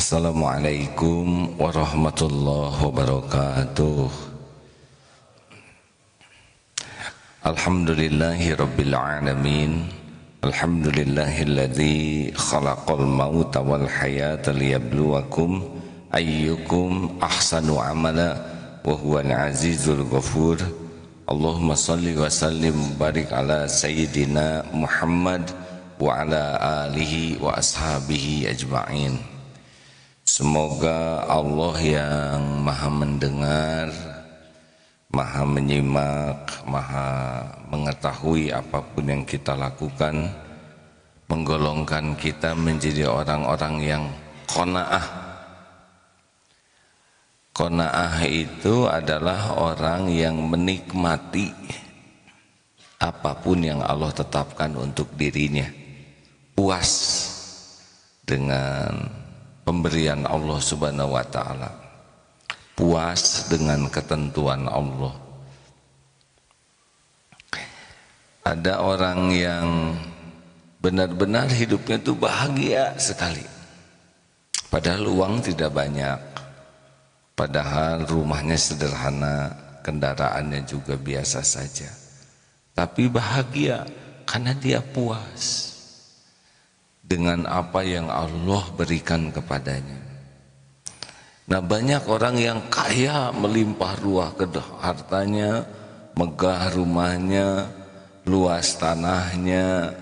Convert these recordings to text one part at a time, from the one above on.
Assalamualaikum warahmatullahi wabarakatuh. Alhamdulillahi rabbil alamin. Alhamdulillahilladzi khalaqal mauta wal hayata liyabluwakum ayyukum ahsanu amala wa huwal azizul ghafur. Allahumma salli wa sallim barik ala sayyidina Muhammad wa ala alihi wa ashabihi ajma'in. Semoga Allah yang maha mendengar, maha menyimak, maha mengetahui apapun yang kita lakukan, menggolongkan kita menjadi orang-orang yang qanaah. Qanaah itu adalah orang yang menikmati apapun yang Allah tetapkan untuk dirinya, puas dengan pemberian Allah Subhanahu wa ta'ala, puas dengan ketentuan Allah. Ada orang yang benar-benar hidupnya itu bahagia sekali, padahal uang tidak banyak, padahal rumahnya sederhana, kendaraannya juga biasa saja, tapi bahagia karena dia puas dengan apa yang Allah berikan kepadanya. Nah, banyak orang yang kaya melimpah ruah hartanya, megah rumahnya, luas tanahnya,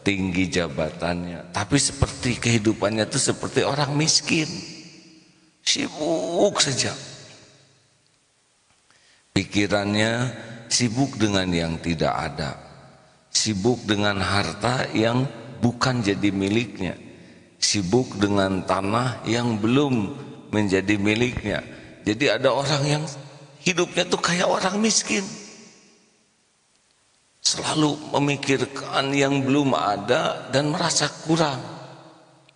tinggi jabatannya, tapi seperti kehidupannya itu seperti orang miskin, sibuk saja, pikirannya sibuk dengan yang tidak ada, sibuk dengan harta yang bukan jadi miliknya, sibuk dengan tanah yang belum menjadi miliknya. Jadi ada orang yang hidupnya tuh kayak orang miskin, selalu memikirkan yang belum ada dan merasa kurang.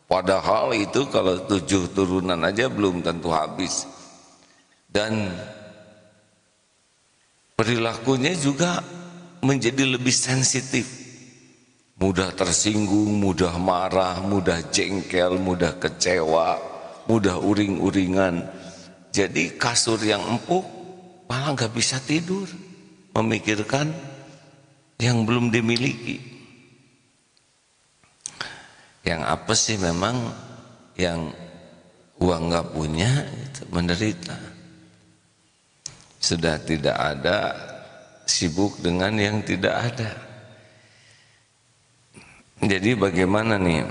Padahal itu kalau 7 turunan aja belum tentu habis. Dan perilakunya juga menjadi lebih sensitif, mudah tersinggung, mudah marah, mudah jengkel, mudah kecewa, mudah uring-uringan. Jadi kasur yang empuk malah gak bisa tidur, memikirkan yang belum dimiliki. Yang apa sih memang yang uang gak punya itu menderita. Sudah tidak ada, sibuk dengan yang tidak ada. Jadi bagaimana nih?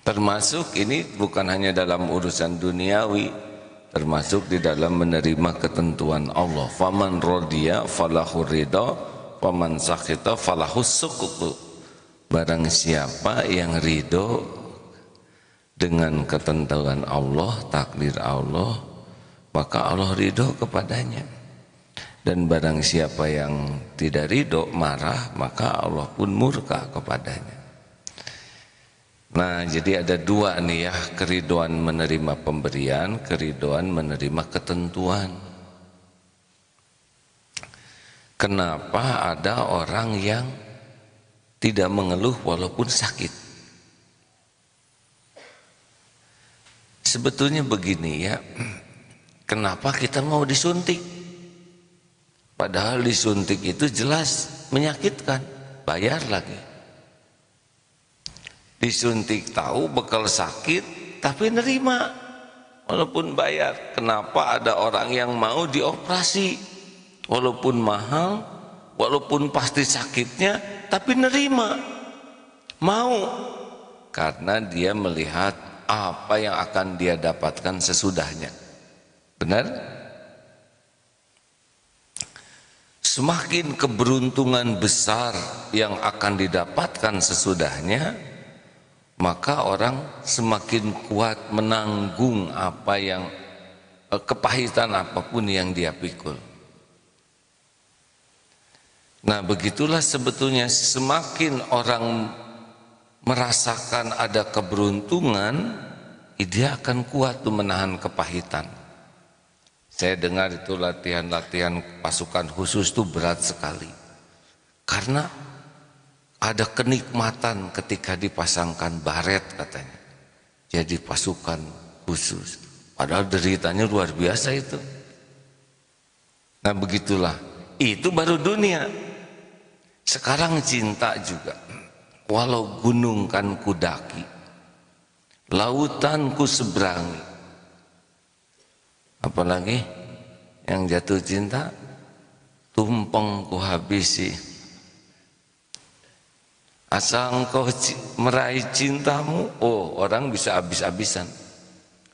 Termasuk ini bukan hanya dalam urusan duniawi, termasuk di dalam menerima ketentuan Allah. Faman rodiya falahu ridha, faman sakhita falahu sukutu. Barang siapa yang ridho dengan ketentuan Allah, takdir Allah, maka Allah ridho kepadanya. Dan barang siapa yang tidak ridho, marah, maka Allah pun murka kepadanya. Nah, jadi ada dua nih ya, keridoan menerima pemberian, keridoan menerima ketentuan. Kenapa ada orang yang tidak mengeluh walaupun sakit? Sebetulnya begini ya, kenapa kita mau disuntik? Padahal disuntik itu jelas menyakitkan, bayar lagi. Disuntik tahu bakal sakit, tapi nerima walaupun bayar. Kenapa ada orang yang mau dioperasi walaupun mahal, walaupun pasti sakitnya, tapi nerima, mau, karena dia melihat apa yang akan dia dapatkan sesudahnya. Benar? Semakin keberuntungan besar yang akan didapatkan sesudahnya, maka orang semakin kuat menanggung apa yang kepahitan apapun yang dia pikul. Nah, begitulah sebetulnya semakin orang merasakan ada keberuntungan, dia akan kuat tuh menahan kepahitan. Saya dengar itu latihan-latihan pasukan khusus itu berat sekali. Karena Ada kenikmatan ketika dipasangkan baret katanya. Jadi pasukan khusus. Padahal deritanya luar biasa itu. Nah begitulah. Itu baru dunia. Sekarang cinta juga. Walau gunung kan kudaki, lautan ku seberangi. Apalagi yang jatuh cinta, tumpeng ku habisi. Asal engkau meraih cintamu, oh orang bisa habis-habisan.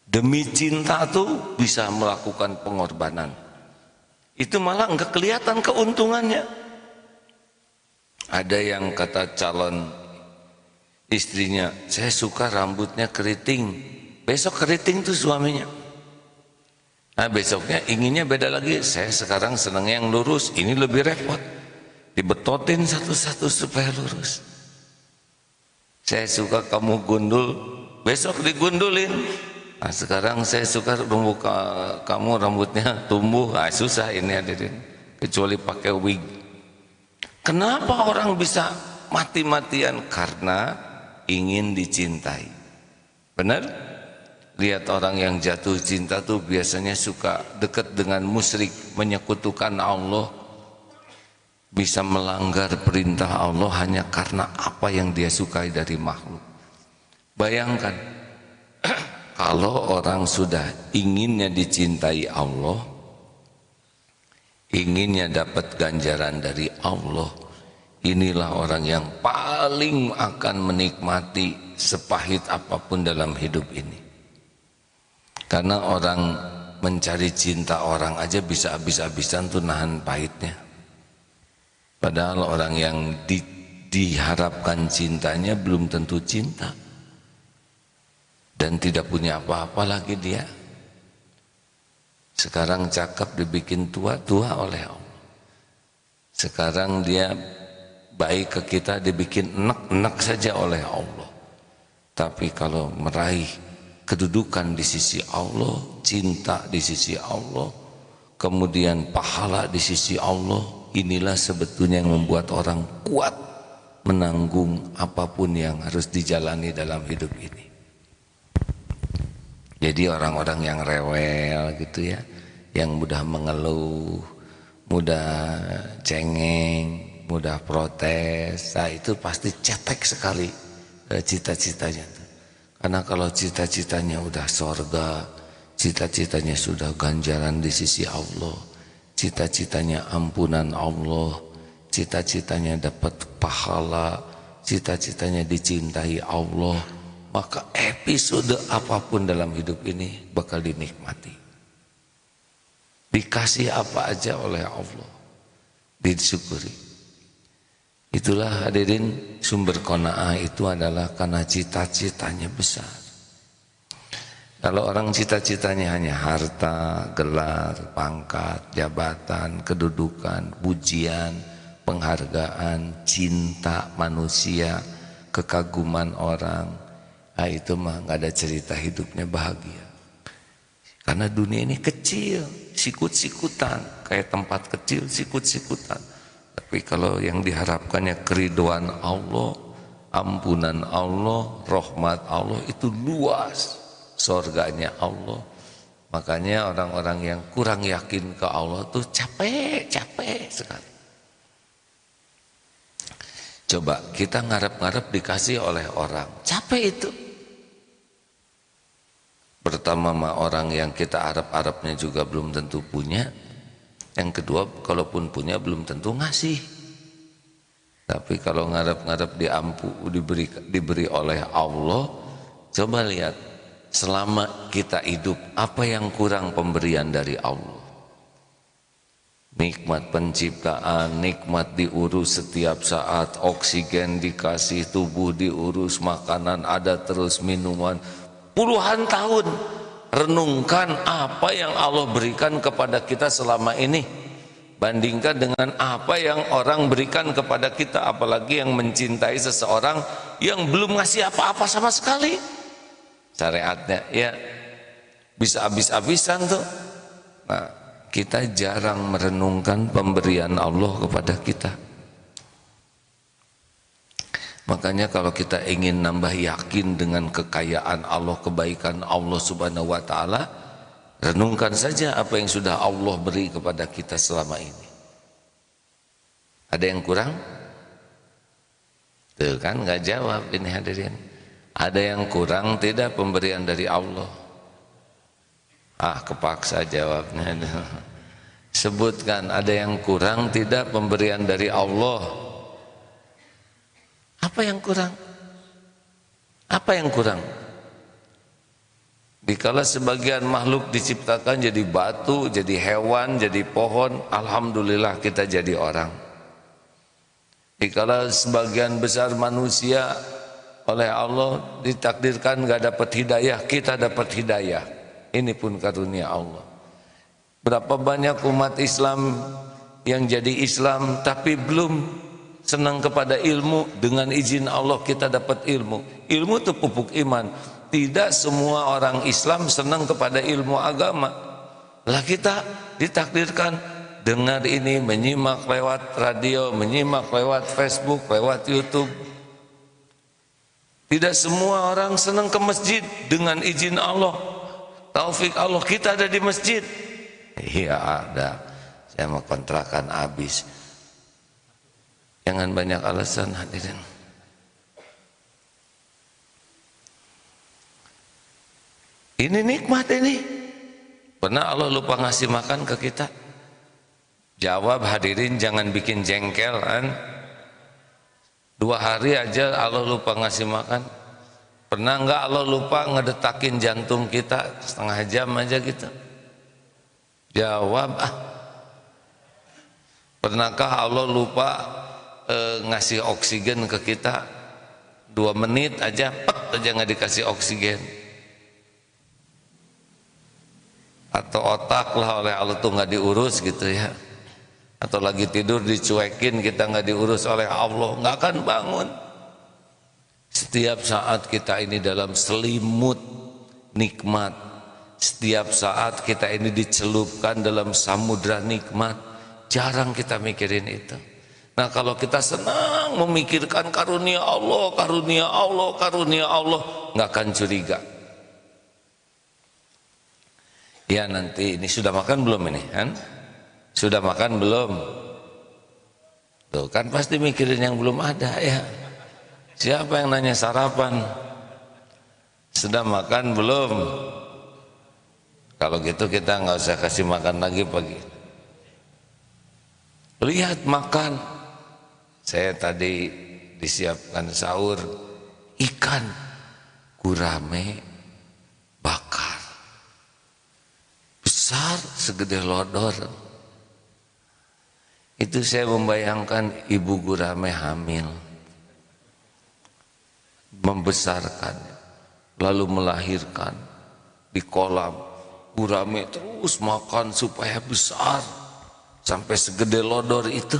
Demi cinta tuh bisa melakukan pengorbanan. Itu malah enggak kelihatan keuntungannya. Ada yang kata calon istrinya, saya suka rambutnya keriting. Besok keriting tuh suaminya. Nah besoknya inginnya beda lagi. Saya sekarang senangnya yang lurus, ini lebih repot. Dibetotin satu-satu supaya lurus. Saya suka kamu gundul, besok digundulin. Nah sekarang saya suka kamu rambutnya tumbuh. Nah, susah ini hadirin, kecuali pakai wig. Kenapa orang bisa mati-matian? Karena ingin dicintai. Benar? Lihat orang yang jatuh cinta tuh biasanya suka dekat dengan musyrik, menyekutukan Allah, bisa melanggar perintah Allah hanya karena apa yang dia sukai dari makhluk. Bayangkan kalau orang sudah inginnya dicintai Allah, inginnya dapat ganjaran dari Allah, inilah orang yang paling akan menikmati sepahit apapun dalam hidup ini. Karena orang mencari cinta orang aja bisa habis-habisan tuh nahan pahitnya. Padahal orang yang diharapkan cintanya belum tentu cinta. Dan tidak punya apa-apa lagi dia. Sekarang cakep dibikin tua-tua oleh Allah. Sekarang dia baik ke kita dibikin enak-enak saja oleh Allah. Tapi kalau meraih kedudukan di sisi Allah, cinta di sisi Allah, kemudian pahala di sisi Allah, inilah sebetulnya yang membuat orang kuat menanggung apapun yang harus dijalani dalam hidup ini. Jadi orang-orang yang rewel gitu ya, yang mudah mengeluh, mudah cengeng, mudah protes, nah itu pasti cetek sekali cita-citanya. Karena kalau cita-citanya udah sorga, cita-citanya sudah ganjaran di sisi Allah, cita-citanya ampunan Allah, cita-citanya dapat pahala, cita-citanya dicintai Allah, maka episode apapun dalam hidup ini bakal dinikmati. Dikasih apa aja oleh Allah, disyukuri. Itulah hadirin, sumber qanaah itu adalah karena cita-citanya besar. Kalau orang cita-citanya hanya harta, gelar, pangkat, jabatan, kedudukan, pujian, penghargaan, cinta manusia, kekaguman orang, nah itu mah nggak ada cerita hidupnya bahagia. Karena dunia ini kecil, sikut-sikutan, kayak tempat kecil, sikut-sikutan. Tapi kalau yang diharapkannya keriduan Allah, ampunan Allah, rahmat Allah, itu luas surganya Allah. Makanya orang-orang yang kurang yakin ke Allah tuh capek sekali. Coba kita ngarep-ngarep dikasih oleh orang, capek itu. Pertama mah orang yang kita harap-harapnya juga belum tentu punya. Yang kedua, kalaupun punya belum tentu ngasih. Tapi kalau ngarep-ngarep diberi oleh Allah, coba lihat selama kita hidup apa yang kurang pemberian dari Allah. Nikmat penciptaan, nikmat diurus setiap saat, oksigen dikasih, tubuh diurus, makanan ada terus, minuman. Puluhan tahun renungkan apa yang Allah berikan kepada kita selama ini, bandingkan dengan apa yang orang berikan kepada kita, apalagi yang mencintai seseorang yang belum ngasih apa-apa sama sekali. Syariatnya ya bisa habis-habisan tuh. Nah, kita jarang merenungkan pemberian Allah kepada kita. Makanya kalau kita ingin nambah yakin dengan kekayaan Allah, kebaikan Allah Subhanahu wa taala, renungkan saja apa yang sudah Allah beri kepada kita selama ini. Ada yang kurang? Tuh kan nggak jawab ini hadirin. Ada yang kurang tidak pemberian dari Allah? Kepaksa jawabnya. Sebutkan, ada yang kurang tidak pemberian dari Allah? Apa yang kurang? Apa yang kurang? Dikala sebagian makhluk diciptakan jadi batu, jadi hewan, jadi pohon, alhamdulillah kita jadi orang. Dikala sebagian besar manusia oleh Allah ditakdirkan gak dapat hidayah, kita dapat hidayah. Ini pun karunia Allah. Berapa banyak umat Islam yang jadi Islam tapi belum senang kepada ilmu, dengan izin Allah kita dapat ilmu. Ilmu itu pupuk iman. Tidak semua orang Islam senang kepada ilmu agama. Lah kita ditakdirkan dengar ini, menyimak lewat radio, menyimak lewat Facebook, lewat YouTube. Tidak semua orang senang ke masjid, dengan izin Allah, taufik Allah kita ada di masjid. Iya ada, saya mau kontrakan habis. Jangan banyak alasan hadirin. Ini nikmat ini. Pernah Allah lupa ngasih makan ke kita? Jawab hadirin, jangan bikin jengkel kan. 2 hari aja Allah lupa ngasih makan. Pernah enggak Allah lupa ngedetakin jantung kita setengah jam aja gitu? Jawab Pernahkah Allah lupa ngasih oksigen ke kita 2 menit aja, pet aja nggak dikasih oksigen? Atau otak lah oleh Allah tuh nggak diurus gitu ya, atau lagi tidur dicuekin, kita nggak diurus oleh Allah, nggak akan bangun. Setiap saat kita ini dalam selimut nikmat, setiap saat kita ini dicelupkan dalam samudra nikmat, jarang kita mikirin itu. Nah kalau kita senang memikirkan karunia Allah, karunia Allah, karunia Allah, nggak akan curiga. Ya nanti ini sudah makan belum ini kan? Sudah makan belum? Tuh kan pasti mikirin yang belum ada ya. Siapa yang nanya sarapan? Sudah makan belum? Kalau gitu kita nggak usah kasih makan lagi pagi. Lihat makan. Saya tadi disiapkan sahur ikan gurame bakar besar segede lodor. Itu saya membayangkan ibu gurame hamil, membesarkan, lalu melahirkan di kolam. Gurame terus makan supaya besar sampai segede lodor itu.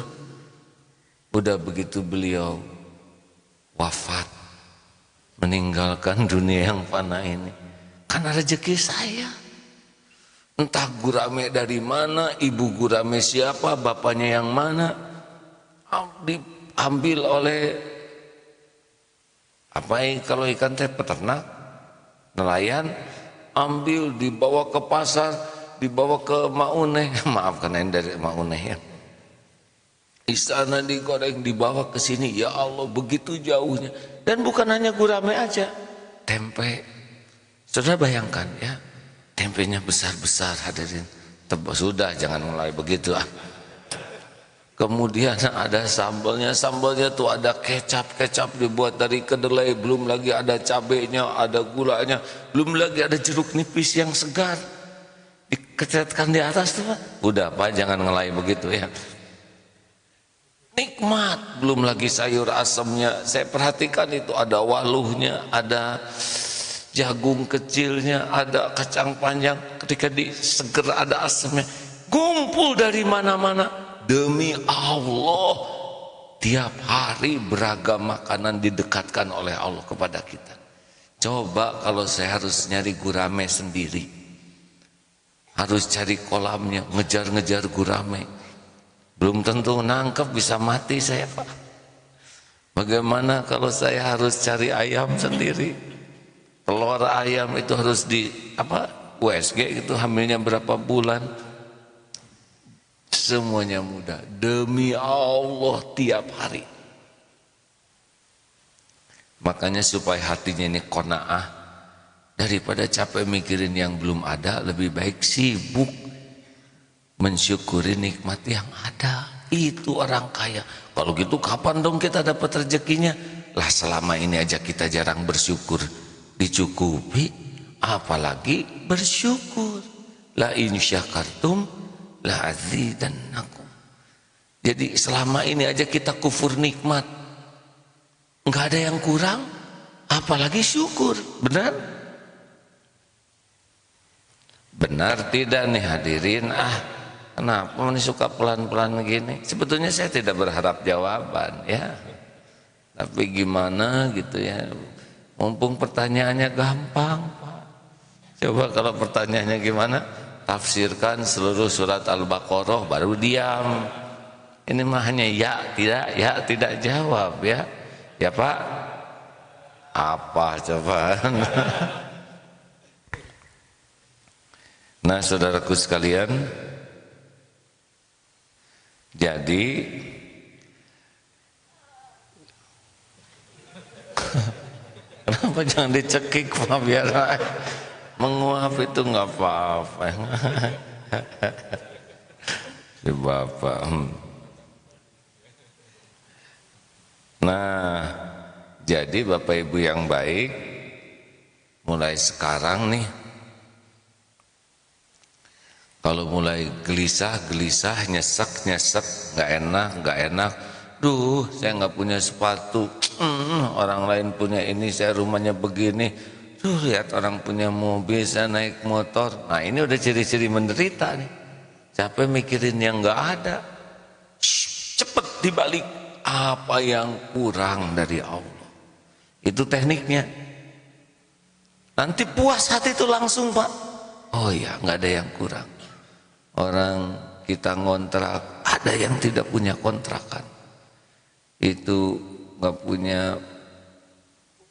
Udah begitu beliau wafat, meninggalkan dunia yang fana ini, karena rezeki saya. Entah gurame dari mana, ibu gurame siapa, bapaknya yang mana, diambil oleh kalau ikan teh peternak, nelayan, ambil dibawa ke pasar, dibawa ke Mauneh, maafkan yang dari Mauneh ya. Istana digoreng, dibawa ke sini, ya Allah begitu jauhnya. Dan bukan hanya gurame aja, tempe. Saudara bayangkan ya, tempenya besar-besar hadirin. Sudah jangan mulai begitu Kemudian ada sambalnya, sambalnya tuh ada kecap dibuat dari kedelai, belum lagi ada cabenya, ada gulanya, belum lagi ada jeruk nipis yang segar. Dikecetkan di atas tuh Pak. Udah Pak jangan ngelai begitu ya. Nikmat, belum lagi sayur asamnya. Saya perhatikan itu ada waluhnya, ada jagung kecilnya, ada kacang panjang. Ketika diseger ada asamnya. Kumpul dari mana-mana. Demi Allah, tiap hari beragam makanan didekatkan oleh Allah kepada kita. Coba kalau saya harus nyari gurame sendiri, harus cari kolamnya, ngejar-ngejar gurame, belum tentu nangkep, bisa mati saya Pak. Bagaimana kalau saya harus cari ayam sendiri? Telur ayam itu harus di USG itu hamilnya berapa bulan? Semuanya mudah. Demi Allah tiap hari. Makanya supaya hatinya ini qanaah, daripada capek mikirin yang belum ada, lebih baik sibuk mensyukuri nikmat yang ada. Itu orang kaya. Kalau gitu kapan dong kita dapat rezekinya? Lah selama ini aja kita jarang bersyukur, dicukupi, apalagi bersyukur. La in syakartum la azidannakum. Jadi selama ini aja kita kufur nikmat, nggak ada yang kurang, apalagi syukur. Benar? Benar tidak nih hadirin? Kenapa ini suka pelan-pelan begini? Sebetulnya saya tidak berharap jawaban ya. Tapi gimana gitu ya. Mumpung pertanyaannya gampang, Pak. Coba kalau pertanyaannya gimana? Tafsirkan seluruh surat Al-Baqarah baru diam. Ini mah hanya ya tidak jawab ya. Ya Pak? Apa coba? Nah, saudaraku sekalian, jadi kenapa jangan dicekik Pak, biar menguap itu nggak apa-apa. Si Bapak. Nah, jadi Bapak Ibu yang baik, mulai sekarang nih, kalau mulai gelisah, nyesek, nggak enak, duh saya nggak punya sepatu, orang lain punya ini, saya rumahnya begini, duh lihat orang punya mobil, saya naik motor. Nah ini udah ciri-ciri menderita nih, capek mikirin yang nggak ada. Cepet dibalik apa yang kurang dari Allah. Itu tekniknya. Nanti puas hati itu langsung Pak. Oh iya, nggak ada yang kurang. Orang kita ngontrak, ada yang tidak punya kontrakan. Itu nggak punya,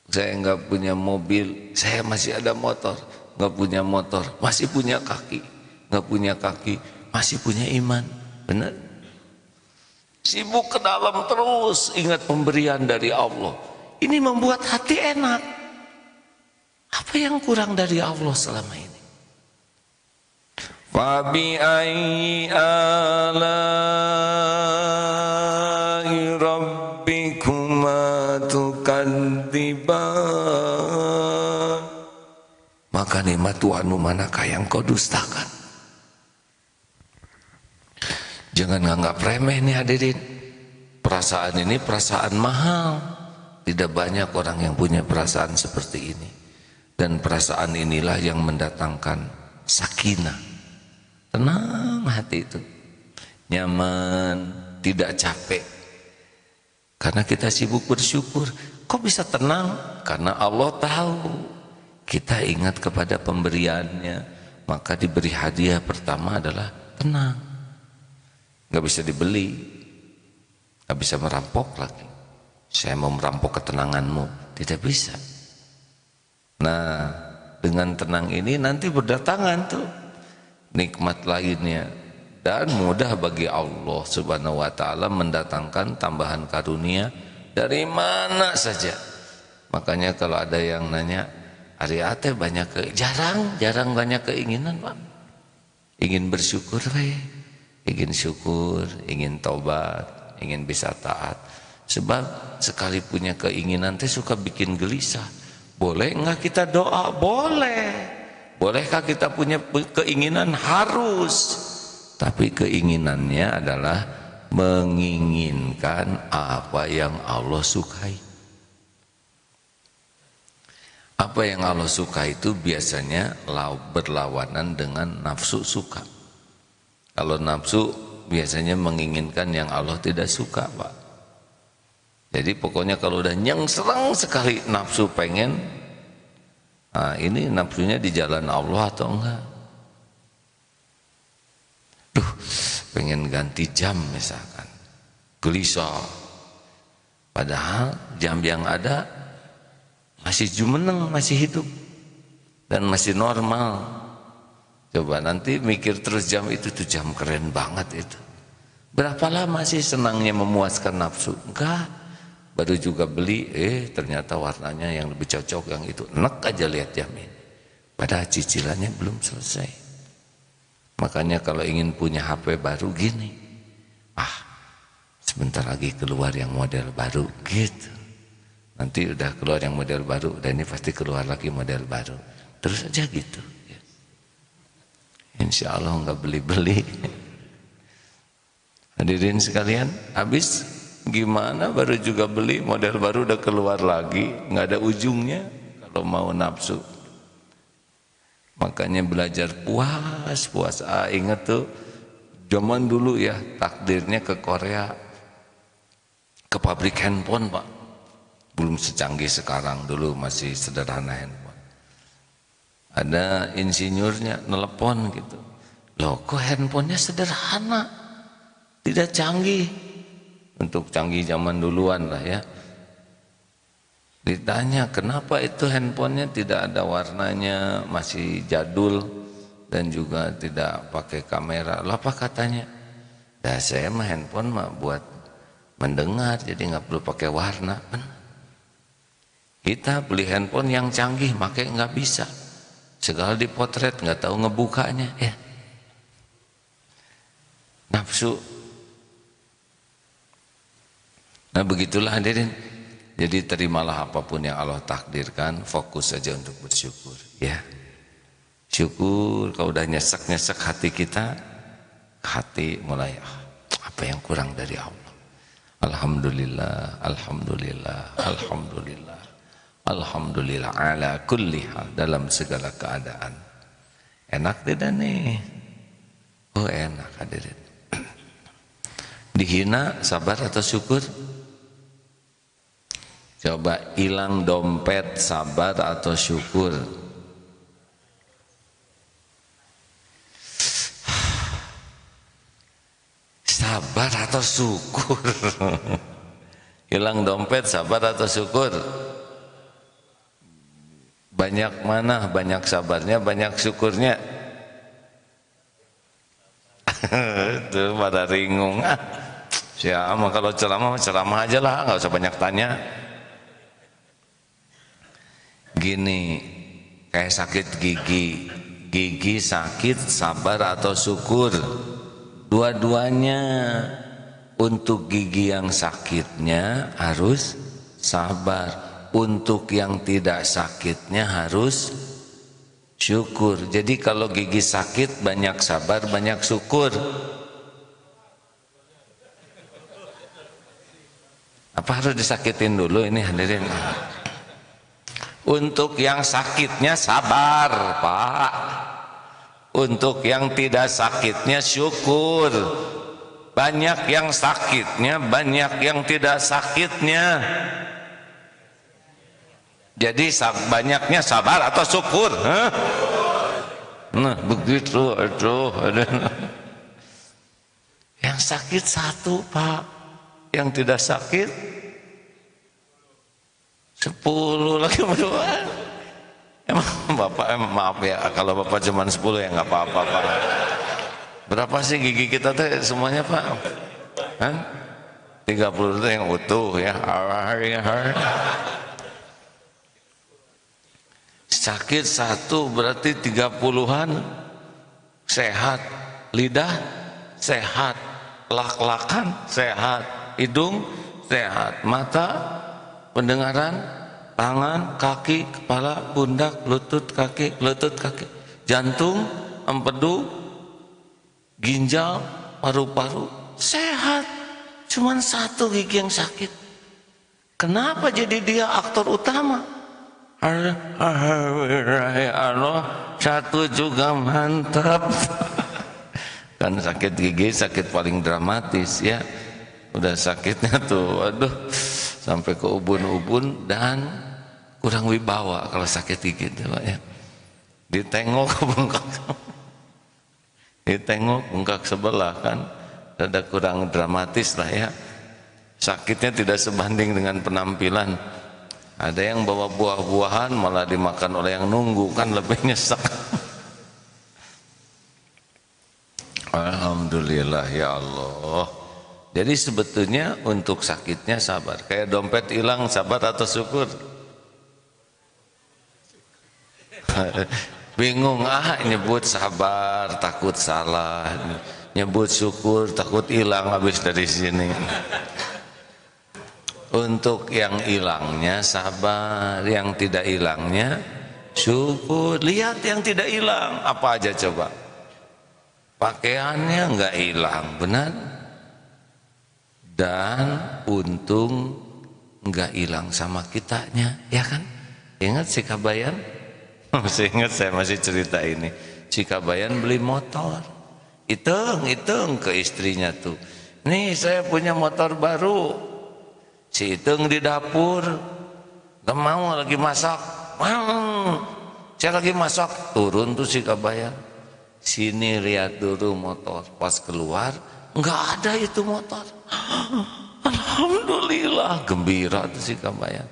saya nggak punya mobil, saya masih ada motor. Nggak punya motor, masih punya kaki. Nggak punya kaki, masih punya iman. Benar? Sibuk ke dalam terus, ingat pemberian dari Allah. Ini membuat hati enak. Apa yang kurang dari Allah selama ini? Fabi ayyi ala'i rabbikuma tukadziban. Maka nikmat Tuhanmu manakah yang kau dustakan? Jangan nganggap remeh nih hadirin. Perasaan ini perasaan mahal. Tidak banyak orang yang punya perasaan seperti ini. Dan perasaan inilah yang mendatangkan sakinah. Tenang hati itu, nyaman, tidak capek. Karena kita sibuk bersyukur. Kok bisa tenang? Karena Allah tahu kita ingat kepada pemberiannya. Maka diberi hadiah pertama adalah tenang. Gak bisa dibeli, gak bisa merampok lagi. Saya mau merampok ketenanganmu, tidak bisa. Nah, dengan tenang ini nanti berdatangan tuh nikmat lainnya, dan mudah bagi Allah Subhanahu wa taala mendatangkan tambahan karunia dari mana saja. Makanya kalau ada yang nanya, "Ari ate jarang banyak keinginan, Pak." Ingin bersyukur ingin syukur, ingin taubat, ingin bisa taat. Sebab sekali punya keinginan teh suka bikin gelisah. Boleh enggak kita doa? Boleh. Bolehkah kita punya keinginan? Harus. Tapi keinginannya adalah menginginkan apa yang Allah sukai. Apa yang Allah suka itu biasanya berlawanan dengan nafsu suka. Kalau nafsu biasanya menginginkan yang Allah tidak suka, Pak. Jadi pokoknya kalau udah nyengsreng sekali nafsu pengen, nah ini nafsunya di jalan Allah atau enggak? Duh, pengen ganti jam misalkan, gelisah. Padahal jam yang ada masih jumeneng, masih hidup dan masih normal. Coba nanti mikir terus jam itu tuh jam keren banget itu. Berapa lama sih senangnya memuaskan nafsu? Enggak. Baru juga beli, ternyata warnanya yang lebih cocok yang itu. Enak aja lihat jam ini. Padahal cicilannya belum selesai. Makanya kalau ingin punya HP baru gini, sebentar lagi keluar yang model baru gitu. Nanti udah keluar yang model baru, dan ini pasti keluar lagi model baru. Terus aja gitu. Insya Allah nggak beli-beli. Hadirin sekalian, habis gimana baru juga beli model baru udah keluar lagi, nggak ada ujungnya kalau mau nafsu. Makanya belajar puas. Ingat tuh zaman dulu ya, takdirnya ke Korea, ke pabrik handphone Pak. Belum secanggih sekarang, dulu masih sederhana handphone. Ada insinyurnya nelepon gitu, loh kok handphonenya sederhana, tidak canggih. Untuk canggih zaman duluan lah ya. Ditanya kenapa itu handphonenya tidak ada warnanya, masih jadul dan juga tidak pakai kamera. Lah apa katanya? Dah saya mah handphone mah buat mendengar, jadi nggak perlu pakai warna. Kita beli handphone yang canggih, pakai nggak bisa. Segala dipotret, nggak tahu ngebukanya ya. Nafsu. Nah begitulah hadirin. Jadi terimalah apapun yang Allah takdirkan, fokus saja untuk bersyukur ya. Syukur kalau udah nyesek-nyesek hati kita, hati mulai apa yang kurang dari Allah. Alhamdulillah, alhamdulillah, alhamdulillah. Alhamdulillah ala kulli hal, dalam segala keadaan. Enak tidak nih? Oh enak hadirin. Dihina sabar atau syukur? Coba hilang dompet sabar atau syukur? Sabar atau syukur? Hilang dompet sabar atau syukur? Banyak mana? Banyak sabarnya, banyak syukurnya. Itu pada ringung. Siapa kalau ceramah aja lah, nggak usah banyak tanya. Gini, kayak sakit gigi sakit sabar atau syukur? Dua-duanya. Untuk gigi yang sakitnya harus sabar, untuk yang tidak sakitnya harus syukur. Jadi kalau gigi sakit banyak sabar, banyak syukur. Apa harus disakitin dulu ini hadirin? Untuk yang sakitnya sabar Pak, untuk yang tidak sakitnya syukur. Banyak yang sakitnya, banyak yang tidak sakitnya. Jadi banyaknya sabar atau syukur? Nah begitu aduh. Yang sakit satu Pak, yang tidak sakit 10 lagi berdua. Emang Bapak maaf ya, kalau Bapak cuma 10 ya nggak apa-apa Pak. Berapa sih gigi kita tuh semuanya Pak? 30 itu yang utuh ya. Sakit satu berarti 30-an sehat. Lidah sehat, lak-lakan sehat, hidung sehat, mata, pendengaran, tangan, kaki, kepala, pundak, lutut, kaki, jantung, empedu, ginjal, paru-paru sehat. Cuman satu gigi yang sakit. Kenapa jadi dia aktor utama? Allah satu juga mantap. Kan sakit gigi sakit paling dramatis ya. Udah sakitnya tuh aduh sampai ke ubun-ubun dan kurang wibawa kalau sakit gigi itu Pak ya. Ditengok bengkak. Ditengok bengkak sebelah kan, ada kurang dramatis lah ya. Sakitnya tidak sebanding dengan penampilan. Ada yang bawa buah-buahan malah dimakan oleh yang nunggu, kan lebih nyesek. Alhamdulillah ya Allah. Jadi sebetulnya untuk sakitnya sabar. Kayak dompet hilang, sabar atau syukur? Bingung, nyebut sabar takut salah, nyebut syukur takut hilang habis dari sini. Untuk yang hilangnya sabar, yang tidak hilangnya syukur. Lihat yang tidak hilang apa aja coba. Pakaiannya enggak hilang, benar? Dan untung enggak hilang sama kitanya, ya kan? Ingat si Kabayan? Masih ingat, saya masih cerita ini. Si Kabayan beli motor, hitung ke istrinya tuh, nih saya punya motor baru. Si hitung di dapur, gak mau, lagi masak. Saya lagi masak, turun tuh si Kabayan. Sini lihat dulu motor. Pas keluar nggak ada itu motor. Alhamdulillah, gembira tuh si Kabayan.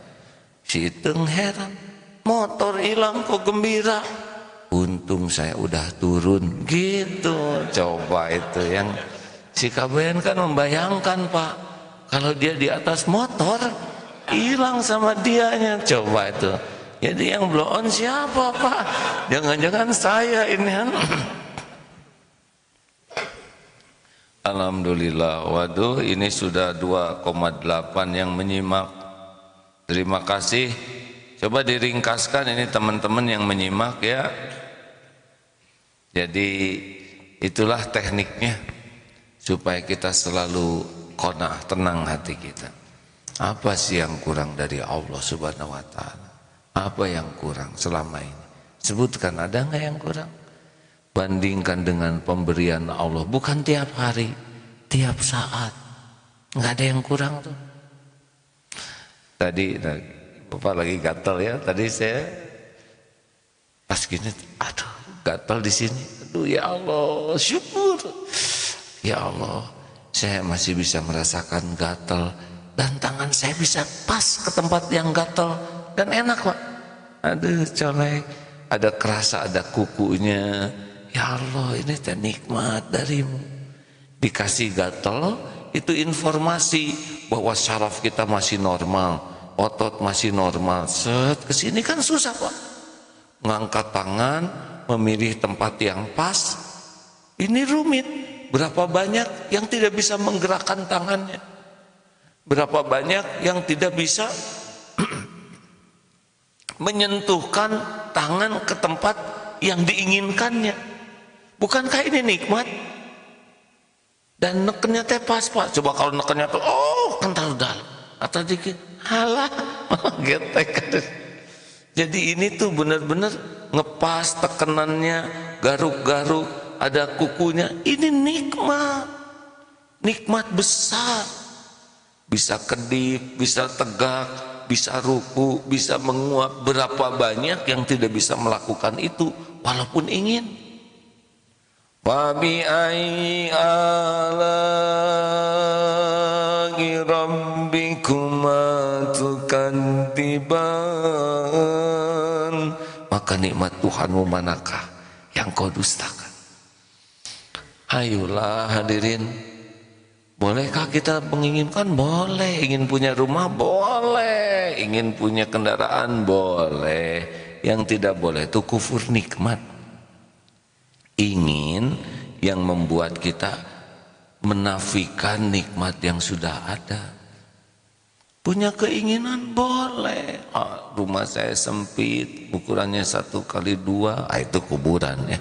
Si Iteng heran, motor hilang kok gembira. Untung saya udah turun gitu. Coba itu yang si Kabayan kan membayangkan, Pak, kalau dia di atas motor hilang sama dianya. Coba itu. Jadi yang blow on siapa, Pak? Jangan-jangan saya ini kan. Alhamdulillah. Waduh, ini sudah 2,8 yang menyimak. Terima kasih. Coba diringkaskan ini teman-teman yang menyimak ya. Jadi itulah tekniknya supaya kita selalu qanaah, tenang hati kita. Apa sih yang kurang dari Allah Subhanahu wa taala? Apa yang kurang selama ini? Sebutkan, ada enggak yang kurang? Bandingkan dengan pemberian Allah, bukan tiap hari, tiap saat. Enggak ada yang kurang tuh. Tadi Bapak lagi gatal ya. Tadi saya pas gini, aduh, gatal di sini. Aduh ya Allah, syukur. Ya Allah, saya masih bisa merasakan gatal dan tangan saya bisa pas ke tempat yang gatal dan enak, Pak. Aduh, colek, ada kerasa, ada kukunya. Ya Allah, ini teh nikmat darimu. Dikasih gatal, itu informasi bahwa syaraf kita masih normal, otot masih normal. Set, kesini kan susah, Pak. Ngangkat tangan, memilih tempat yang pas, ini rumit. Berapa banyak yang tidak bisa menggerakkan tangannya? Berapa banyak yang tidak bisa menyentuhkan tangan ke tempat yang diinginkannya? Bukankah ini nikmat? Dan nekennya teh pas, Pak. Coba kalau nekennya tuh, oh, kental dalam atau dikit, halah, getek. Jadi ini tuh benar-benar ngepas tekenannya, garuk-garuk, ada kukunya. Ini nikmat, nikmat besar. Bisa kedip, bisa tegak, bisa ruku, bisa menguap. Berapa banyak yang tidak bisa melakukan itu walaupun ingin. Fabi ayyi ala'i rabbikuma tukadziban. Maka nikmat Tuhanmu manakah yang kau dustakan? Ayolah hadirin, bolehkah kita menginginkan? Boleh. Ingin punya rumah? Boleh. Ingin punya kendaraan? Boleh. Yang tidak boleh itu kufur nikmat. Ingin yang membuat kita menafikan nikmat yang sudah ada. Punya keinginan? Boleh. Rumah saya sempit, ukurannya 1x2, itu kuburan ya.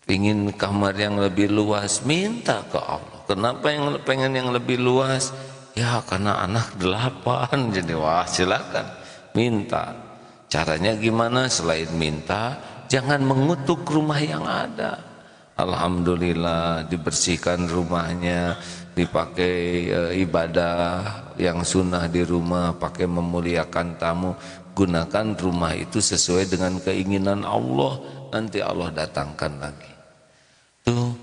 Ingin kamar yang lebih luas, minta ke Allah. Kenapa yang pengen yang lebih luas? Ya karena anak 8, jadi wah silakan minta. Caranya gimana? Selain minta, jangan mengutuk rumah yang ada. Alhamdulillah dibersihkan rumahnya, dipakai ibadah yang sunnah di rumah, pakai memuliakan tamu. Gunakan rumah itu sesuai dengan keinginan Allah, nanti Allah datangkan lagi. Tuh,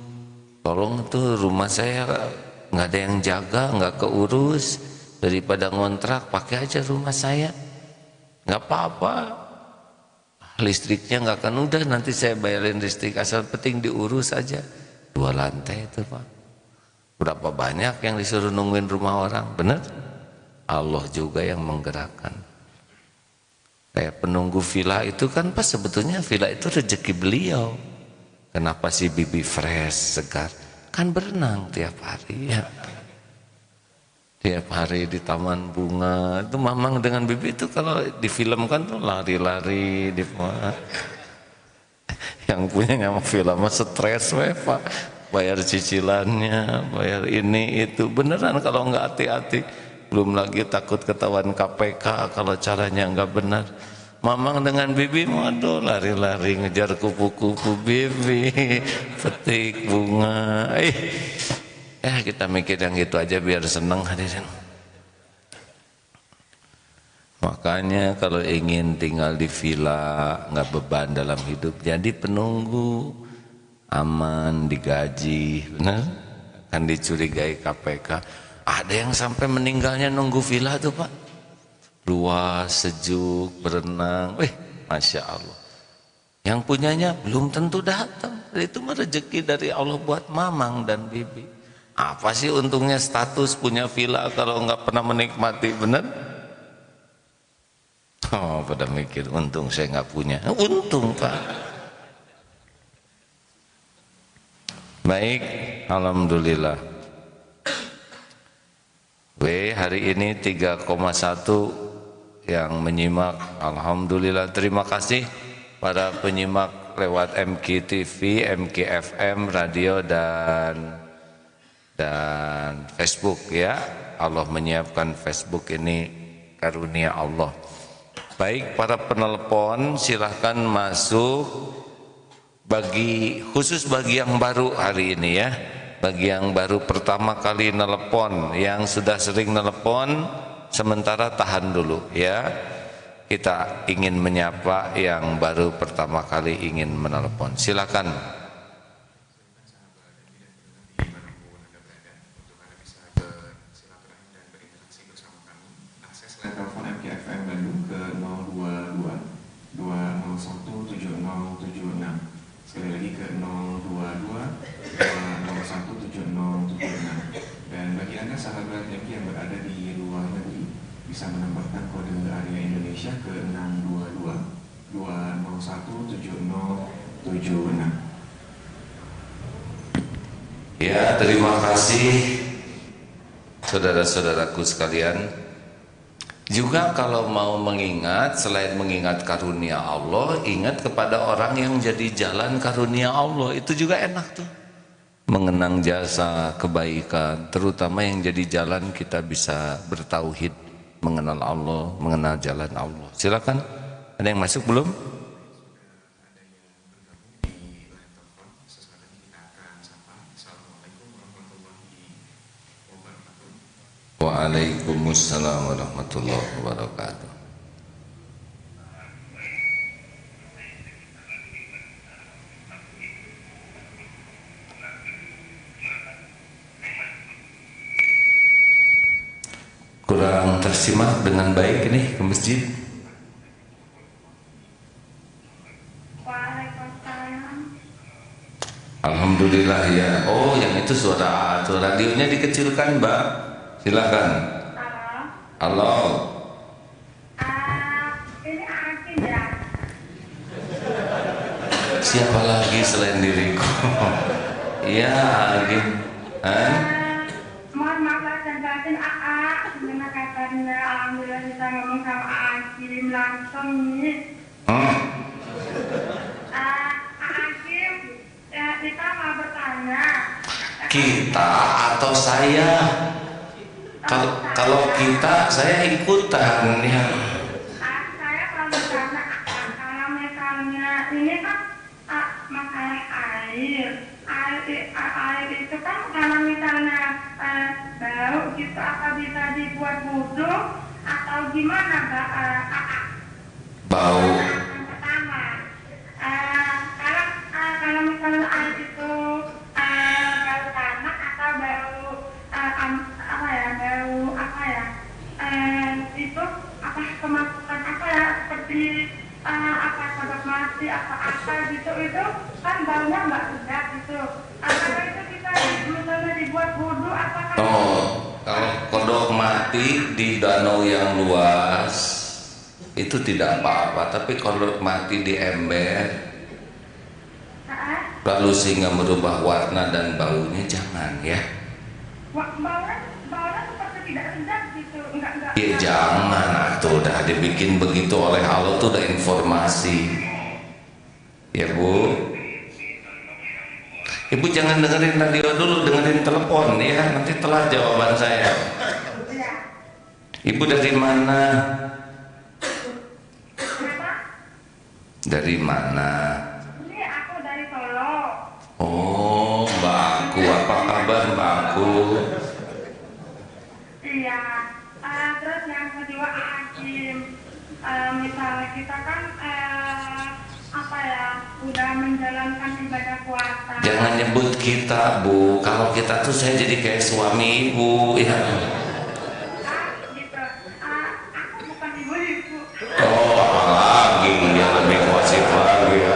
tolong tuh rumah saya nggak ada yang jaga, nggak keurus, daripada ngontrak pakai aja rumah saya, nggak apa-apa, listriknya nggak akan, udah nanti saya bayarin listrik asal penting diurus aja. 2 lantai itu Pak, berapa banyak yang disuruh nungguin rumah orang, bener? Allah juga yang menggerakkan. Kayak penunggu villa itu kan pas sebetulnya villa itu rezeki beliau. Kenapa sih bibi fresh, segar? Kan berenang tiap hari ya. Tiap hari di taman bunga. Itu mamang dengan bibi itu kalau difilmkan tuh lari-lari di yang punya nyama film mah stres we Pak. Bayar cicilannya, bayar ini itu. Beneran kalau nggak hati-hati. Belum lagi takut ketahuan KPK kalau caranya nggak benar. Mamang dengan bibi waduh lari-lari ngejar kupu-kupu bibi, petik bunga. Kita mikir yang gitu aja biar seneng hadirin. Makanya kalau ingin tinggal di villa nggak beban dalam hidup, jadi penunggu, aman, digaji, benar? Kan dicurigai KPK. Ada yang sampai meninggalnya nunggu villa tuh Pak, luas, sejuk, berenang, Masya Allah. Yang punyanya belum tentu datang. Itu mah rezeki dari Allah buat mamang dan bibi. Apa sih untungnya status punya villa kalau nggak pernah menikmati, bener? Oh, pada mikir untung saya nggak punya. Untung Pak. Baik, alhamdulillah. Hari ini 3,1 yang menyimak, alhamdulillah, terima kasih para penyimak lewat MKTV, MKFM, radio dan Facebook ya. Allah menyiapkan Facebook ini karunia Allah. Baik, para penelpon silahkan masuk, khusus bagi yang baru hari ini ya. Bagi yang baru pertama kali nelpon, yang sudah sering nelpon sementara tahan dulu ya. Kita ingin menyapa yang baru pertama kali ingin menelpon. Silakan. Telepon MKFM Bandung ke 022 201 7076. Sekali lagi ke 022 201 7076. Dan bagi Anda sahabat MK yang berada di luar negeri, bisa menambahkan kode area Indonesia ke 622 201 7076. Ya, terima kasih saudara-saudaraku sekalian. Juga kalau mau mengingat, selain mengingat karunia Allah, ingat kepada orang yang jadi jalan karunia Allah. Itu juga enak tuh. Mengenang jasa kebaikan, terutama yang jadi jalan kita bisa bertauhid, mengenal Allah, mengenal jalan Allah. Silakan. Ada yang masuk belum? Waalaikumsalam warahmatullahi wabarakatuh. Kurang tersimak dengan baik ini ke masjid. Alhamdulillah ya. Oh, yang itu suara radionya dikecilkan, Mbak. Silakan. Halo. Ini Akin ya. Siapa lagi selain diriku? Iya, Akin. Mohon maaf dan batin gimana kabarnya? Alhamdulillah bisa ngomong sama Akin langsung nih. Akin, kita mau bertanya. Kita atau saya? Kalau kita, saya ikutan ya. Saya kalau bertanya, kalau misalnya ini kan masalah air itu kan kalau misalnya bau gitu, apa bisa dibuat wudhu atau gimana Mbak? Bau. Yang pertama, kalau misalnya air itu bau tanah atau bau apa kodok mati apa gitu itu kan baunya nggak sedap gitu. Apakah itu kita misalnya dibuat wudhu apakah? Oh, kalau kodok mati di danau yang luas itu tidak apa-apa, tapi kodok mati di ember lalu sehingga merubah warna dan baunya jangan ya. Baunya seperti tidak sedap gitu, enggak. Ya jangan, tuh udah dibikin begitu oleh Allah tuh udah informasi. Ya Bu. Ibu jangan dengerin radio dulu, dengerin telepon ya, nanti telah jawaban saya. Ibu dari mana? Dari mana? Ini aku dari Solo. Oh, Mbak Aku, apa kabar Mbak Aku? Iya. Terus yang kedua Hakim, misalnya kita kan apa ya, udah menjalankan ibadah puasa. Jangan nyebut kita Bu, kalau kita tuh saya jadi kayak suami ibu ya. Gitu. Aku bukan ibu. Oh, apalagi dia lebih posif lagi ya.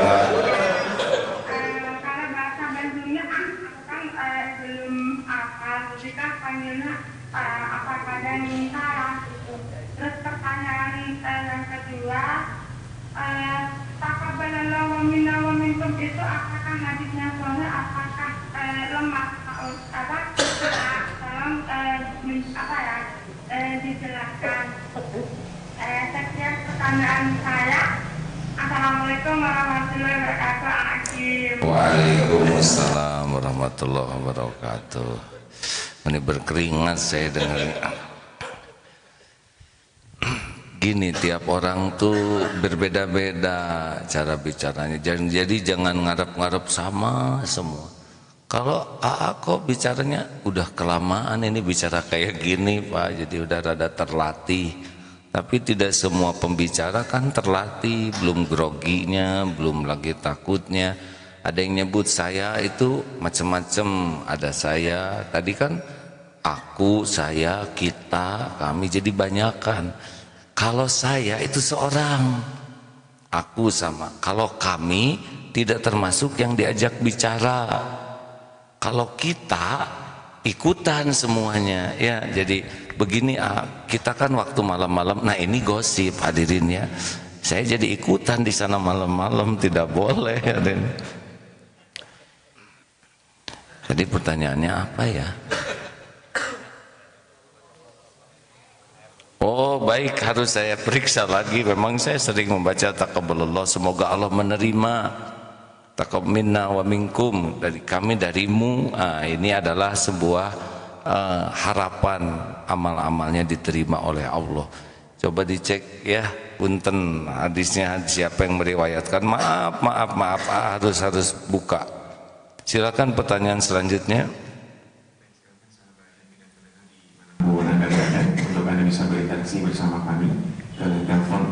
Kalau bahasa Bandungnya aku kan belum apa, jadi kan panggilnya apa kadang minta gitu. Terus pertanyaan yang kedua, taqabbalallahu wa minna wa minkum itu apakah hadisnya soalnya apakah lemah apa? Tolong apa ya dijelaskan. Sekian pertanyaan saya. Assalamualaikum warahmatullahi wabarakatuh. Akim. Waalaikumsalam warahmatullahi wabarakatuh. Ini berkeringat saya dengar. Gini, tiap orang tuh berbeda-beda cara bicaranya. Jadi jangan ngarep-ngarep sama semua. Kalau kok bicaranya udah kelamaan ini bicara kayak gini Pak, jadi udah rada terlatih. Tapi tidak semua pembicara kan terlatih, belum groginya, belum lagi takutnya. Ada yang nyebut saya itu macam-macam, ada saya. Tadi kan aku, saya, kita, kami jadi banyakan. Kalau saya itu seorang, aku sama. Kalau kami tidak termasuk yang diajak bicara. Kalau kita ikutan semuanya ya. Jadi begini kita kan waktu malam-malam, nah ini gosip hadirin ya. Saya jadi ikutan di sana malam-malam, tidak boleh hadirin. Jadi pertanyaannya apa ya? Oh baik, harus saya periksa lagi. Memang saya sering membaca taqabbalallah, semoga Allah menerima. Taqabbal minna wa minkum, dari kami darimu. Ini adalah sebuah harapan amal-amalnya diterima oleh Allah. Coba dicek ya, punten hadisnya siapa yang meriwayatkan. Maaf, harus buka. Silakan pertanyaan selanjutnya. Untuk Anda bisa berinteraksi bersama kami ke telepon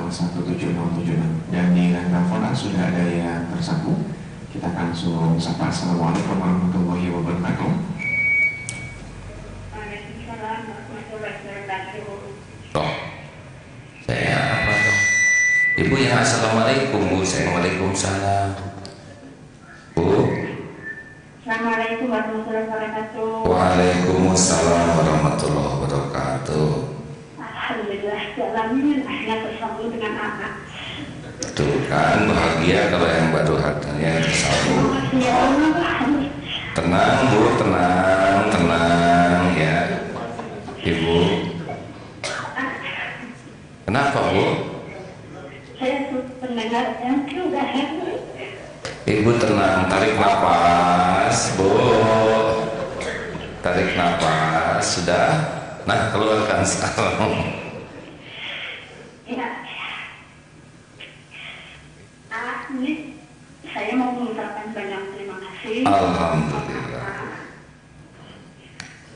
0222017076 dan di telepon sudah ada yang tersambung. Kita akan langsung sapa. Assalamualaikum warahmatullahi wabarakatuh. Waalaikumsalam warahmatullahi wabarakatuh. Oh, saya apa dong? Ibu yang assalamualaikum Bu, saya waalaikumsalam. Bu. Assalamualaikum warahmatullahi wabarakatuh. Waalaikumsalam warahmatullahi wabarakatuh. Alhamdulillah, alamin akhirnya tersambung dengan anak. Tuh kan bahagia kalau yang baru hatinya tersambung. Tenang Bu, tenang ya Ibu. Kenapa Bu? Saya pendengar yang sudah. Ibu tenang, tarik nafas Bu, tarik nafas, sudah. Nah keluarkan sekarang. Ya. Ini saya mau mengucapkan banyak terima kasih. Alhamdulillah.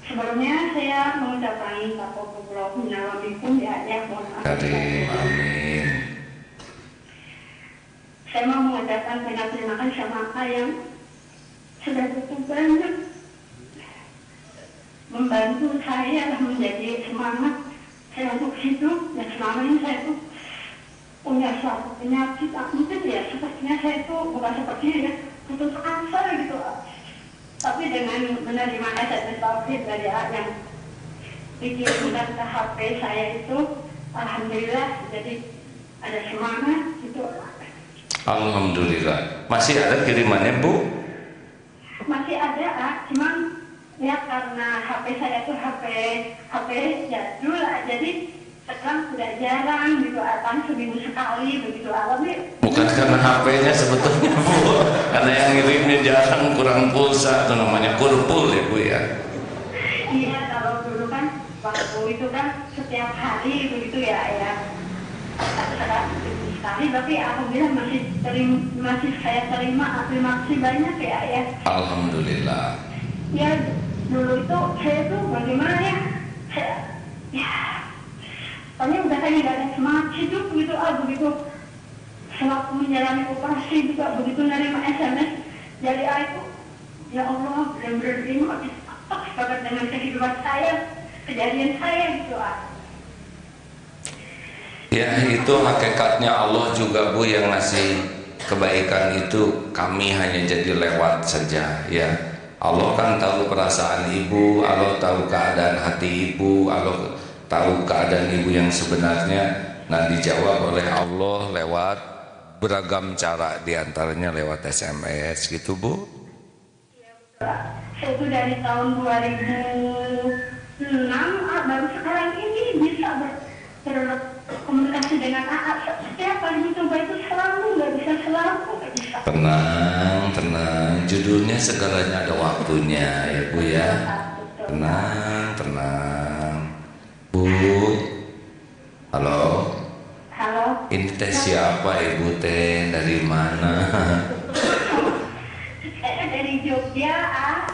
Sebelumnya saya mengucapkan taqabbalallahu minna wa minkum ya mohon maaf. Karim, amin. Saya mau mengucapkan banyak terima kasih sama Pak yang sudah cukup banyak membantu saya menjadi semangat saya untuk hidup, dan selama ini saya tuh punya suatu penyakit, mungkin ya sepertinya saya itu bukan sepertinya ya, putus asa gitu. Tapi dengan menerima SMS Tauhid dari yang dikirimkan ke HP saya itu, alhamdulillah jadi ada semangat gitu. Alhamdulillah. Masih ada kirimannya, Bu? Masih ada, cuman ya karena HP saya itu HP jadul, jadi sekarang sudah jarang gitu, akan seminggu sekali begitu alami. Bukan karena HP-nya sebetulnya, Bu, karena yang ngirimnya jarang, kurang pulsa, itu namanya kurpul ya, Bu ya. Iya, kalau dulu kan waktu itu kan setiap hari begitu ya, sekarang seminggu sekali, tapi alhamdulillah masih saya terima kasih banyak ya. Alhamdulillah. Ya dulu itu saya tuh bagaimana ya, soalnya udah kayak gak ada semangat hidup gitu, begitu sewaktu menjalani operasi juga begitu nerima SMS dari itu, ya Allah benar-benar terima banget dengan kehidupan saya, kejadian saya gitu. Ya itu hakikatnya Allah juga, Bu, yang ngasih kebaikan itu kami hanya jadi lewat saja ya. Allah kan tahu perasaan ibu, Allah tahu keadaan hati ibu, Allah tahu keadaan ibu yang sebenarnya. Nah, dijawab oleh Allah lewat beragam cara, diantaranya lewat SMS gitu, Bu. Saya itu dari tahun 2006 baru sekarang ini bisa berkomunikasi dengan setiap kali coba itu selalu nggak bisa. Tenang, judulnya segalanya ada waktunya ya, Bu ya. Tenang. Bu, halo. Ini teh siapa, Ibu teh? Dari mana? Saya dari Jogja.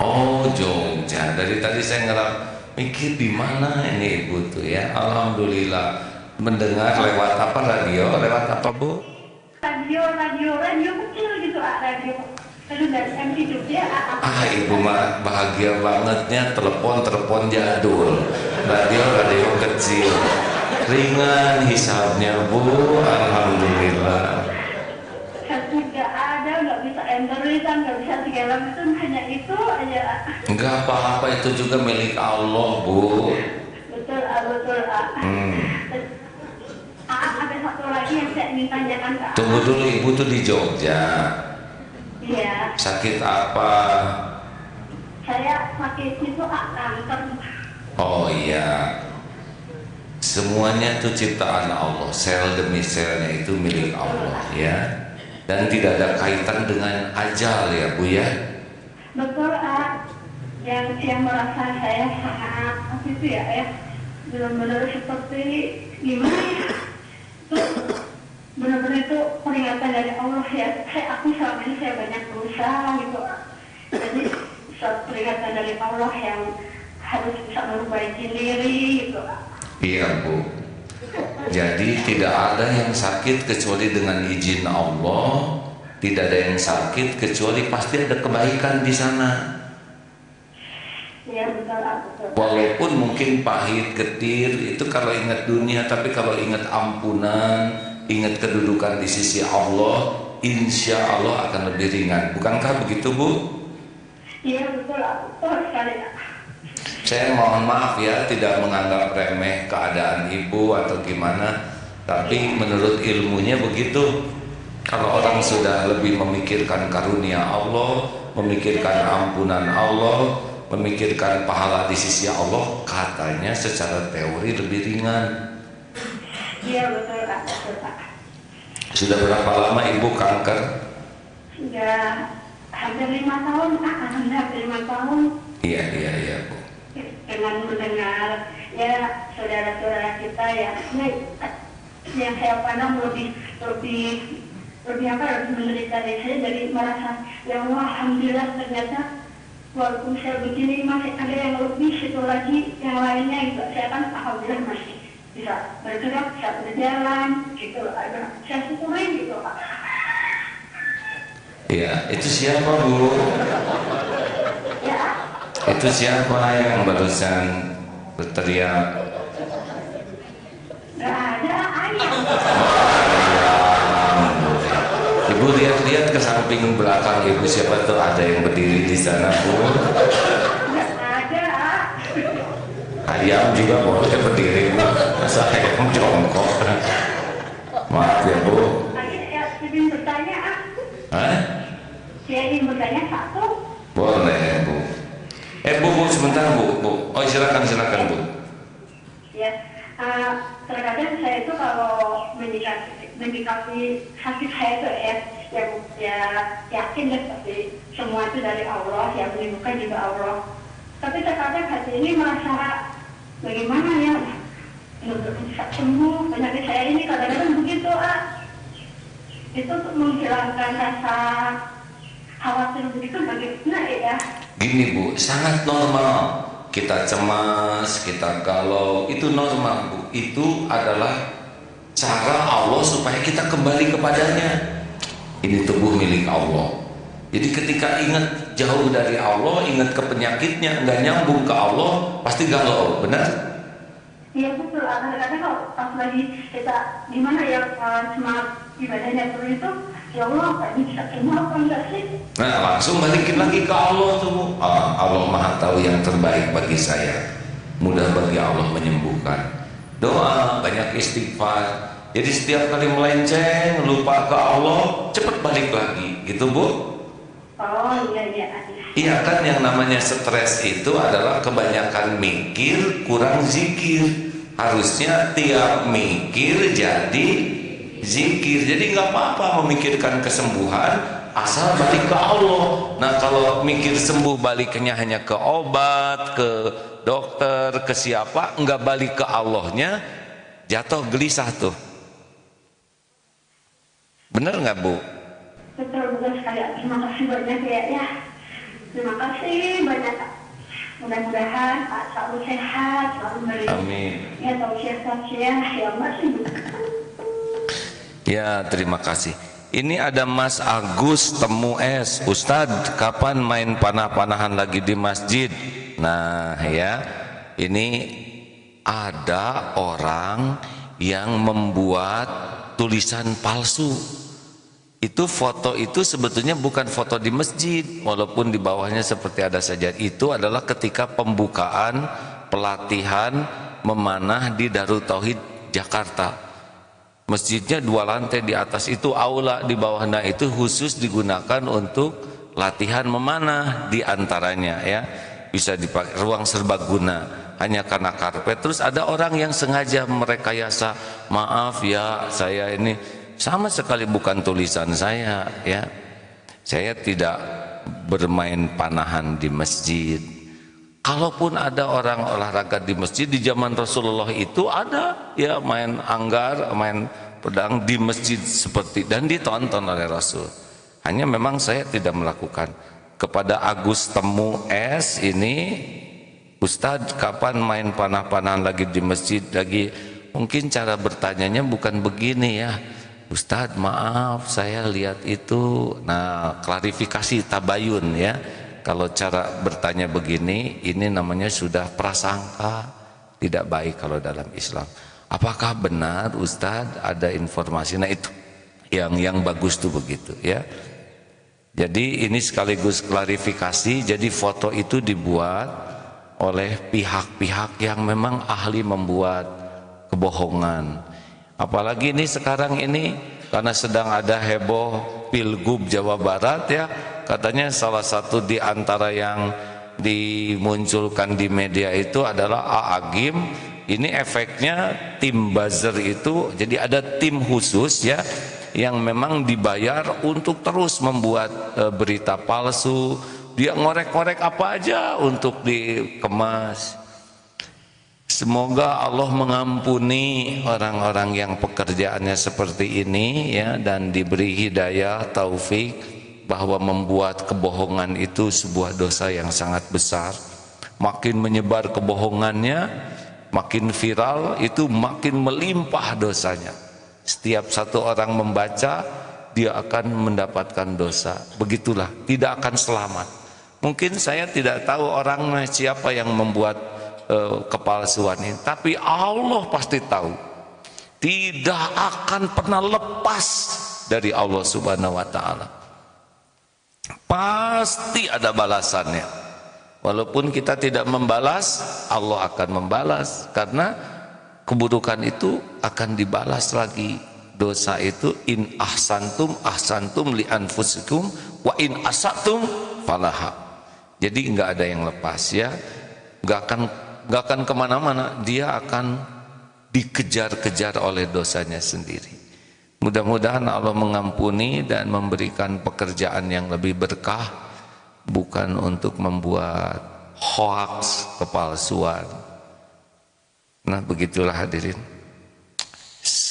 Oh, Jogja. Dari tadi saya mikir di mana ini Ibu tuh ya. Alhamdulillah mendengar lewat apa, radio? Lewat apa, Bu? Radio kecil gitu, radio. Terus dari MC Jogja. Ibu mah bahagia bangetnya, telepon jadul, radio kecil, ringan hisabnya, Bu. Alhamdulillah. Nggak ada, nggak bisa Android, nggak bisa segala macam, hanya itu aja. Nggak apa-apa, itu juga milik Allah, Bu. Betul. Ada satu lagi yang saya ingin tanyakan ke Tunggu dulu, Ibu tuh di Jogja. Iya. Sakit apa? Saya sakit itu kanker. Oh iya. Semuanya itu ciptaan Allah, sel demi selnya itu milik Allah ya. Dan tidak ada kaitan dengan ajal ya, Bu ya. Betul, yang merasa saya sangat itu ya, benar-benar seperti gimana ya? Benar-benar itu peringatan dari Allah ya. Aku selama ini saya banyak berusaha gitu. Jadi suatu peringatan dari Allah yang harus bisa memperbaiki diri gitu. Iya, Bu. Jadi tidak ada yang sakit kecuali dengan izin Allah. Tidak ada yang sakit kecuali pasti ada kebaikan di sana. Iya, betul. Walaupun mungkin pahit, getir, itu kalau ingat dunia, tapi kalau ingat ampunan, ingat kedudukan di sisi Allah, insya Allah akan lebih ringan. Bukankah begitu, Bu? Iya, betul sekali. Saya mohon maaf ya, tidak menganggap remeh keadaan ibu atau gimana, tapi menurut ilmunya begitu. Kalau orang sudah lebih memikirkan karunia Allah, memikirkan ampunan Allah, memikirkan pahala di sisi Allah, katanya secara teori lebih ringan. Iya, betul Pak. Sudah berapa lama ibu kanker? Sudah hampir 5 tahun, hampir 5 tahun. Iya, Bu. Dengan mendengar ya saudara-saudara kita ya, yang saya pandang lebih menderita dari saya, jadi merasa ya Allah, alhamdulillah ternyata walaupun saya begini masih ada yang lebih situ lagi, yang lainnya gitu. Saya kan alhamdulillah masih bisa bergerak, bisa berjalan gitu. Saya syukurin gitu, Pak. Iya, itu siapa, Bu? Ya. Itu siapa yang barusan berteriak? Nggak ada, ayam. Oh, Bu lihat-lihat ke samping belakang ibu, siapa tuh ada yang berdiri di sana Bu? Nggak ada. Ayam juga boleh berdiri Bu, masa ayam jongkok? Maaf ya Bu. Saya ingin bertanya. Hah? Saya ingin bertanya satu. Boleh Bu. Bu sebentar Bu. Oh silakan Bu. Ya, terkadang saya itu kalau mendekati hati saya itu yang yakin deh pasti semua itu dari Allah, yang menyembuhkan juga Allah. Tapi terkadang hati ini merasa bagaimana ya, untuk bisa sembuh penyakit saya ini kadang-kadang begitu itu untuk menghilangkan rasa khawatir begitu bagaimana ya? Gini Bu, sangat normal. Kita cemas, kita galau, itu normal Bu. Itu adalah cara Allah supaya kita kembali kepadanya. Ini tubuh milik Allah. Jadi ketika ingat jauh dari Allah, ingat ke penyakitnya, nggak nyambung ke Allah, pasti galau, benar? Iya betul. Kadang-kadang kalau pas lagi kita gimana ya semangat ibadahnya perlu itu, ya Allah, ini bisa sembuh apa enggak sih? Nah langsung balikin lagi ke Allah tuh Bu. Allah Maha tahu yang terbaik bagi saya. Mudah bagi Allah menyembuhkan. Doa, banyak istighfar. Jadi setiap kali melenceng, lupa ke Allah, cepat balik lagi, gitu Bu. Oh iya. Iya kan, yang namanya stres itu adalah kebanyakan mikir, kurang zikir. Harusnya tiap mikir jadi zikir. Jadi nggak apa-apa memikirkan kesembuhan, asal balik ke Allah. Nah kalau mikir sembuh baliknya hanya ke obat, ke dokter, ke siapa, nggak balik ke Allahnya, jatuh gelisah tuh. Bener nggak Bu? Betul sekali. Terima kasih banyak ya. Terima kasih banyak. Mudah-mudahan Pak selalu sehat, selalu beri. Amin. Ya tausiah ya masih. Ya terima kasih. Ini ada Mas Agus Temu S. Ustadz, kapan main panah-panahan lagi di masjid? Nah ya, ini ada orang yang membuat tulisan palsu. Itu foto itu sebetulnya bukan foto di masjid, walaupun di bawahnya seperti ada saja. Itu adalah ketika pembukaan pelatihan memanah di Darut Tauhid Jakarta. Masjidnya 2 lantai, di atas itu aula, di bawahnya itu khusus digunakan untuk latihan memanah, di antaranya ya. Bisa dipakai ruang serbaguna hanya karena karpet. Terus ada orang yang sengaja merekayasa, maaf ya saya ini sama sekali bukan tulisan saya ya. Saya tidak bermain panahan di masjid. Kalaupun ada orang olahraga di masjid, di zaman Rasulullah itu ada ya main anggar, main pedang di masjid seperti, dan ditonton oleh Rasul. Hanya memang saya tidak melakukan. Kepada Agus Temu S ini, Ustadz kapan main panah-panahan lagi di masjid lagi? Mungkin cara bertanyanya bukan begini ya. Ustadz maaf saya lihat itu. Nah klarifikasi tabayun ya. Kalau cara bertanya begini, ini namanya sudah prasangka, tidak baik kalau dalam Islam. Apakah benar Ustadz ada informasi? Nah itu yang bagus tuh begitu ya. Jadi ini sekaligus klarifikasi. Jadi foto itu dibuat oleh pihak-pihak yang memang ahli membuat kebohongan. Apalagi ini sekarang ini karena sedang ada heboh Pilgub Jawa Barat ya, katanya salah satu di antara yang dimunculkan di media itu adalah Agim. Ini efeknya tim buzzer itu, jadi ada tim khusus ya yang memang dibayar untuk terus membuat berita palsu. Dia ngorek-ngorek apa aja untuk dikemas. Semoga Allah mengampuni orang-orang yang pekerjaannya seperti ini ya, dan diberi hidayah taufik bahwa membuat kebohongan itu sebuah dosa yang sangat besar. Makin menyebar kebohongannya, makin viral, itu makin melimpah dosanya. Setiap satu orang membaca, dia akan mendapatkan dosa. Begitulah, tidak akan selamat. Mungkin saya tidak tahu orangnya siapa yang membuat kepalsuan ini, tapi Allah pasti tahu. Tidak akan pernah lepas dari Allah Subhanahu wa taala. Pasti ada balasannya. Walaupun kita tidak membalas, Allah akan membalas, karena keburukan itu akan dibalas lagi. Dosa itu in ahsantum ahsantum li anfusikum wa in asatum falaha. Jadi enggak ada yang lepas ya, enggak akan kemana-mana, dia akan dikejar-kejar oleh dosanya sendiri. Mudah-mudahan Allah mengampuni dan memberikan pekerjaan yang lebih berkah, bukan untuk membuat hoaks, kepalsuan. Nah begitulah hadirin.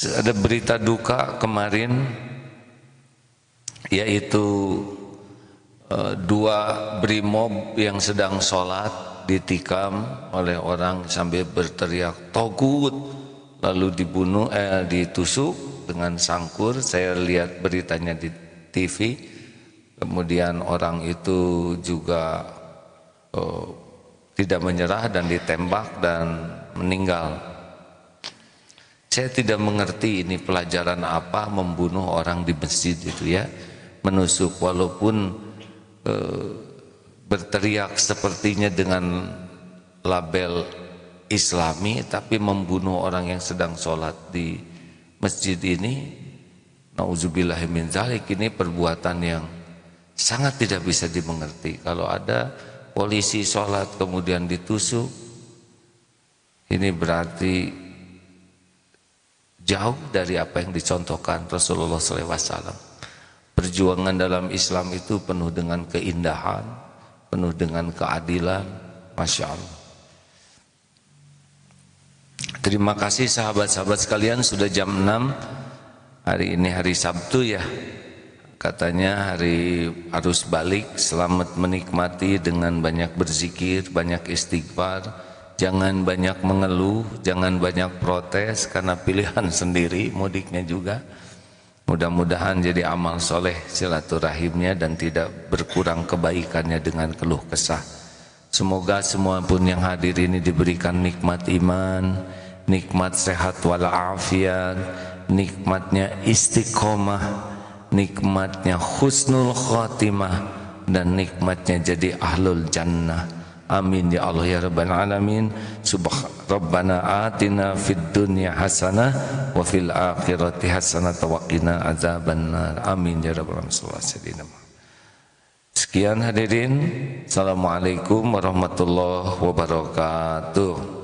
Ada berita duka kemarin, yaitu dua brimob yang sedang sholat ditikam oleh orang sambil berteriak togut, lalu dibunuh, ditusuk dengan sangkur. Saya lihat beritanya di TV. Kemudian orang itu juga tidak menyerah dan ditembak dan meninggal. Saya tidak mengerti ini pelajaran apa membunuh orang di masjid itu ya, menusuk, walaupun berteriak sepertinya dengan label Islami, tapi membunuh orang yang sedang sholat di masjid ini, nauzubillahi min dzalik, ini perbuatan yang sangat tidak bisa dimengerti. Kalau ada polisi sholat kemudian ditusuk, ini berarti jauh dari apa yang dicontohkan Rasulullah SAW. Perjuangan dalam Islam itu penuh dengan keindahan, penuh dengan keadilan, Masya Allah. Terima kasih sahabat-sahabat sekalian, sudah jam 6. Hari ini hari Sabtu ya, katanya hari arus balik. Selamat menikmati dengan banyak berzikir, banyak istighfar. Jangan banyak mengeluh, jangan banyak protes, karena pilihan sendiri mudiknya juga. Mudah-mudahan jadi amal soleh silaturahimnya dan tidak berkurang kebaikannya dengan keluh kesah. Semoga semua pun yang hadir ini diberikan nikmat iman, nikmat sehat walafiat, nikmatnya istiqomah, nikmatnya husnul khotimah, dan nikmatnya jadi ahlul jannah. Amin ya Allah ya Rabbal Alamin. Rabbana atina fid dunya hasanah wa fil akhirati hasanah wa qina azabannar. Amin ya Rabbal Alamin. Sekian hadirin. Assalamualaikum warahmatullahi wabarakatuh.